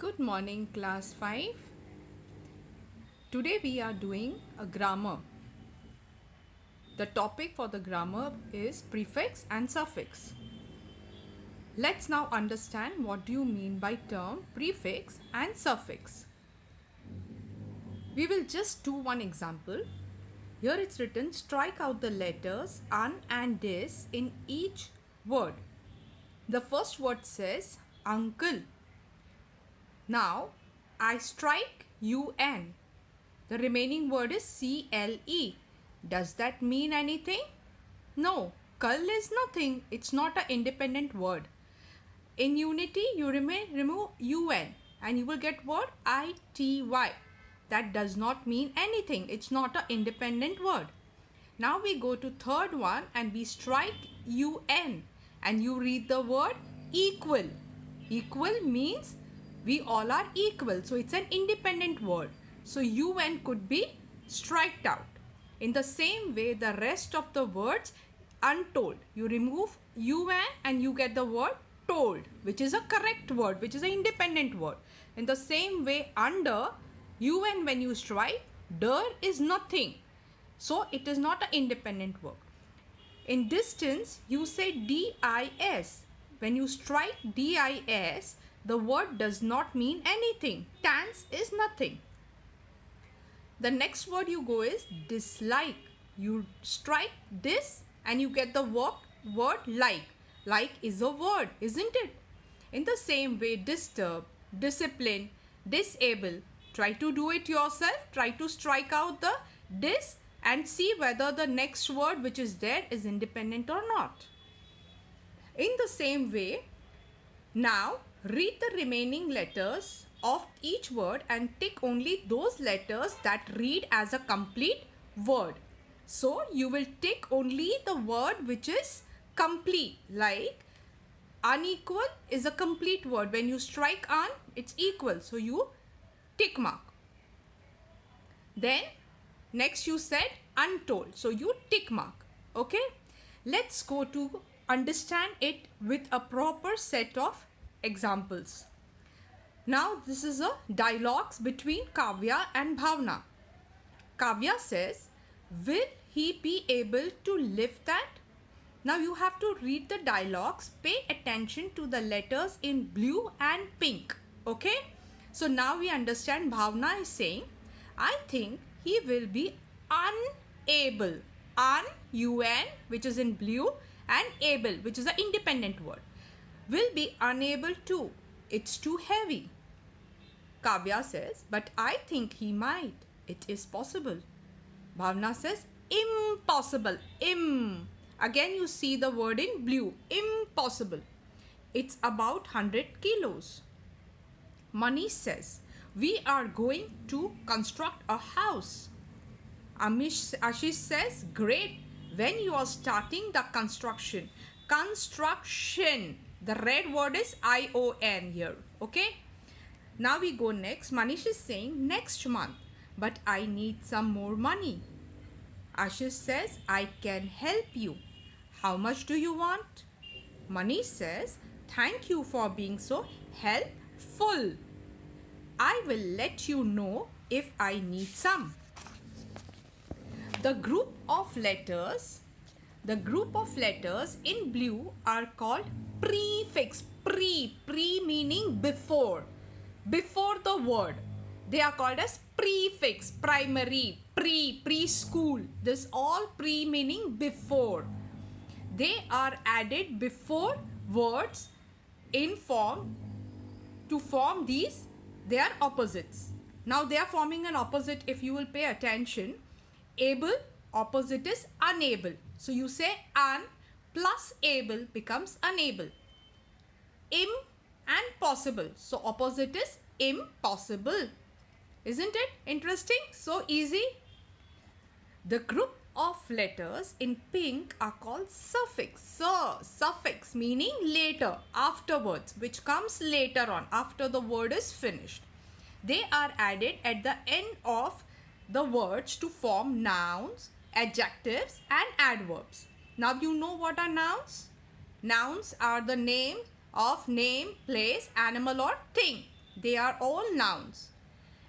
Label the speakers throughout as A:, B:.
A: Good morning, class 5. Today we are doing a grammar. The topic for the grammar is prefix and suffix. Let's now understand what do you mean by term prefix and suffix. We will just do one example. Here it's written, strike out the letters un and dis in each word. The first word says uncle. Now I strike un. The remaining word is CLE. Does that mean anything? No. Cull is nothing. It's not an independent word. In unity, you remove UN and you will get word ITY. That does not mean anything. It's not an independent word. Now we go to third one and we strike UN and you read the word equal. Equal means we all are equal. So it's an independent word. So UN could be striked out. In the same way, the rest of the words untold. You remove UN and you get the word told, which is a correct word, which is an independent word. In the same way, under UN when you strike, der is nothing. So it is not an independent word. In distance, you say DIS. When you strike DIS, the word does not mean anything. Tans is nothing. The next word you go is dislike. You strike this and you get the word like. Like is a word, isn't it? In the same way, disturb, discipline, disable. Try to do it yourself. Try to strike out the dis and see whether the next word which is there is independent or not. In the same way, now read the remaining letters of each word and tick only those letters that read as a complete word. So you will tick only the word which is complete, like unequal is a complete word. When you strike un, it's equal. So you tick mark. Then next you said untold. So you tick mark. Okay. Let's go to understand it with a proper set of examples. Now this is a dialogues between Kavya and Bhavna. Kavya says, will he be able to lift that? Now you have to read the dialogues. Pay attention to the letters in blue and pink. Okay. So now we understand Bhavna is saying, I think he will be unable. Un, which is in blue, and able, which is an independent word. Will be unable to. It's too heavy. Kavya says, but I think he might. It is possible. Bhavna says, impossible. Again you see the word in blue. Impossible. It's about 100 kilos. Manish says, we are going to construct a house. Ashish says, great. When you are starting the construction. Construction. The red word is ION here. Okay. Now we go next. Manish is saying next month. But I need some more money. Ashish says, I can help you. How much do you want? Manish says, thank you for being so helpful. I will let you know if I need some. The group of letters in blue are called prefix. Pre meaning before the word. They are called as prefix. Primary, preschool. This all pre meaning before. They are added before words in form to form these. They are opposites. Now they are forming an opposite if you will pay attention. Able, opposite is unable. So you say un plus able becomes unable. Im and possible. So opposite is impossible. Isn't it interesting? So easy. The group of letters in pink are called suffix. Suffix meaning later, afterwards, which comes later on after the word is finished. They are added at the end of the words to form nouns, adjectives and adverbs. Now you know what are nouns? Nouns are the name of name, place, animal or thing. They are all nouns.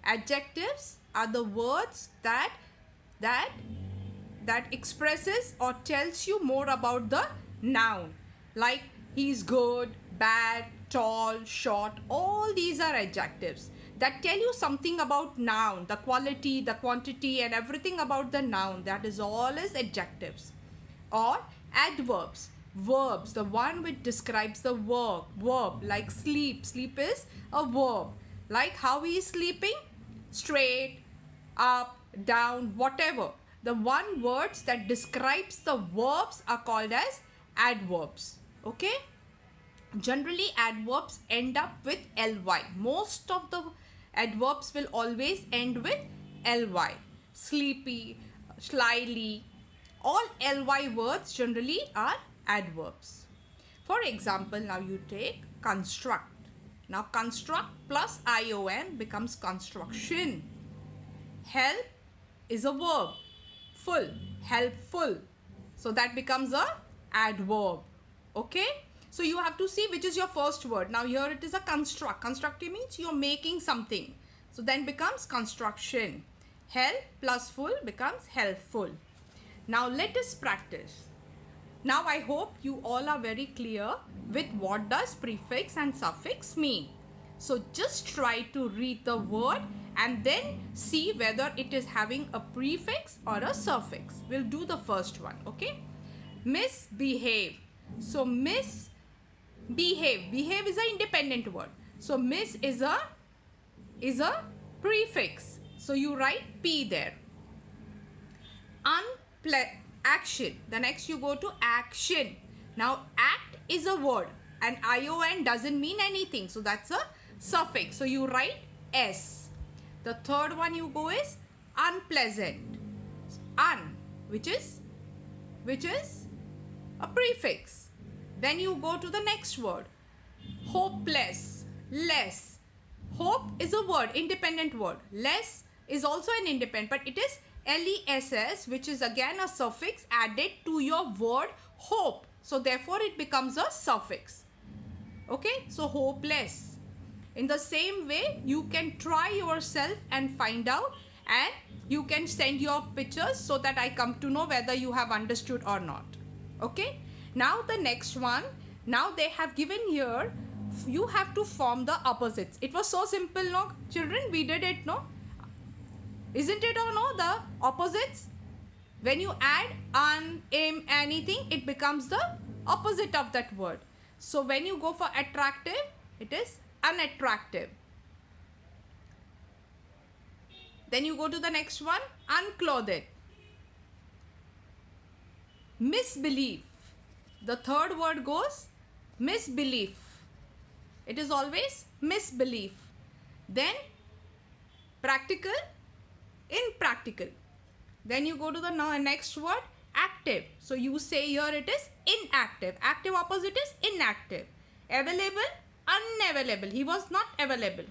A: Adjectives are the words that expresses or tells you more about the noun. Like he's good, bad, tall, short. All these are adjectives that tell you something about noun, the quality, the quantity, and everything about the noun. That is all is adjectives. Or adverbs, verbs, the one which describes the verb, like sleep. Sleep is a verb. Like how he is sleeping, straight, up, down, whatever. The one words that describes the verbs are called as adverbs. Okay? Generally adverbs end up with ly. Most of the adverbs will always end with ly. Sleepy, slyly, all ly words generally are adverbs. For example, now you take construct. Now construct plus ion becomes construction. Help is a verb. Full, helpful. So that becomes a adverb. Okay? So you have to see which is your first word. Now here it is a construct. Constructive means you're making something. So then becomes construction. Help plus full becomes helpful. Now let us practice. Now I hope you all are very clear with what does prefix and suffix mean. So just try to read the word and then see whether it is having a prefix or a suffix. We'll do the first one, okay? Misbehave. So misbehave. Behave is an independent word. So miss is a prefix. So you write P there. Action. The next you go to action. Now act is a word and ion doesn't mean anything. So that's a suffix. So you write S. The third one you go is unpleasant. Un, which is a prefix. Then you go to the next word. Hopeless. Less. Hope is a word, independent word. Less is also an independent, but it is less, which is again a suffix added to your word hope. So therefore it becomes a suffix. Okay, so hopeless. In the same way, you can try yourself and find out, and you can send your pictures so that I come to know whether you have understood or not. Okay, now the next one. Now they have given here, you have to form the opposites. It was so simple, no? Children, we did it, no? Isn't it or no? The opposites. When you add un, im, anything, it becomes the opposite of that word. So when you go for attractive, it is unattractive. Then you go to the next one, unclothed. Misbelief. The third word goes misbelief. It is always misbelief. Then practical, impractical. Then you go to the next word, active. So you say here it is inactive. Active opposite is inactive. Available, unavailable. He was not available.